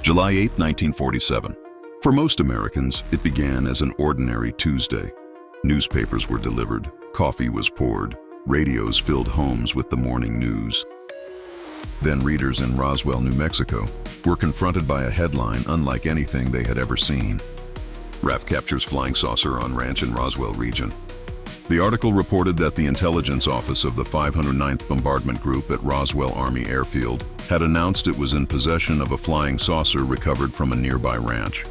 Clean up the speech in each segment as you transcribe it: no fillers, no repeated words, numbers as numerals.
July 8, 1947. For most Americans, it began as an ordinary Tuesday. Newspapers were delivered, coffee was poured, radios filled homes with the morning news. Then readers in Roswell, New Mexico, were confronted by a headline unlike anything they had ever seen. RAF captures flying saucer on ranch in Roswell region. The article reported that the intelligence office of the 509th Bombardment Group at Roswell Army Airfield had announced it was in possession of a flying saucer recovered from a nearby ranch.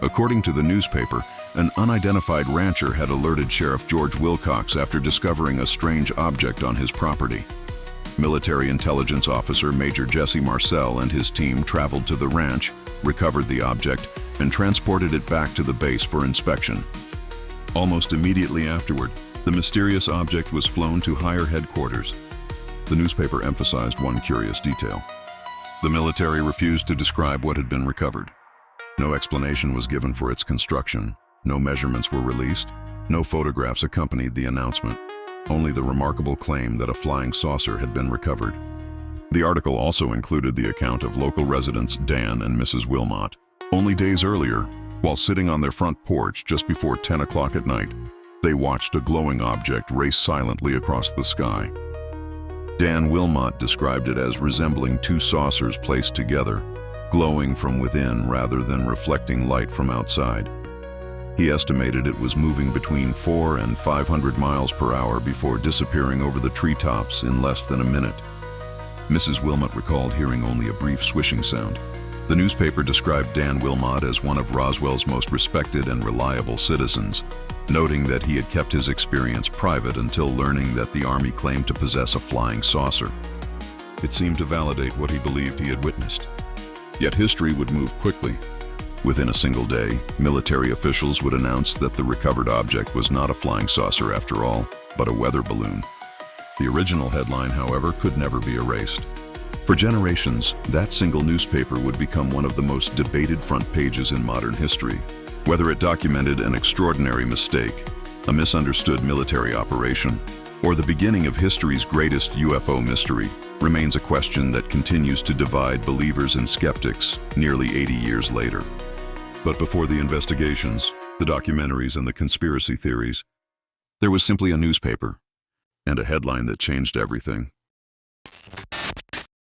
According to the newspaper, an unidentified rancher had alerted Sheriff George Wilcox after discovering a strange object on his property. Military intelligence officer Major Jesse Marcel and his team traveled to the ranch, recovered the object, and transported it back to the base for inspection. Almost immediately afterward, the mysterious object was flown to higher headquarters. The newspaper emphasized one curious detail. The military refused to describe what had been recovered. No explanation was given for its construction, no measurements were released, no photographs accompanied the announcement, only the remarkable claim that a flying saucer had been recovered. The article also included the account of local residents Dan and Mrs. Wilmot. Only days earlier, while sitting on their front porch just before 10 o'clock at night, they watched a glowing object race silently across the sky. Dan Wilmot described it as resembling two saucers placed together, glowing from within rather than reflecting light from outside. He estimated it was moving between 400 and 500 miles per hour before disappearing over the treetops in less than a minute. Mrs. Wilmot recalled hearing only a brief swishing sound. The newspaper described Dan Wilmot as one of Roswell's most respected and reliable citizens, noting that he had kept his experience private until learning that the Army claimed to possess a flying saucer. It seemed to validate what he believed he had witnessed. Yet history would move quickly. Within a single day, military officials would announce that the recovered object was not a flying saucer after all, but a weather balloon. The original headline, however, could never be erased. For generations, that single newspaper would become one of the most debated front pages in modern history. Whether it documented an extraordinary mistake, a misunderstood military operation, or the beginning of history's greatest UFO mystery, remains a question that continues to divide believers and skeptics nearly 80 years later. But before the investigations, the documentaries, and the conspiracy theories, there was simply a newspaper and a headline that changed everything.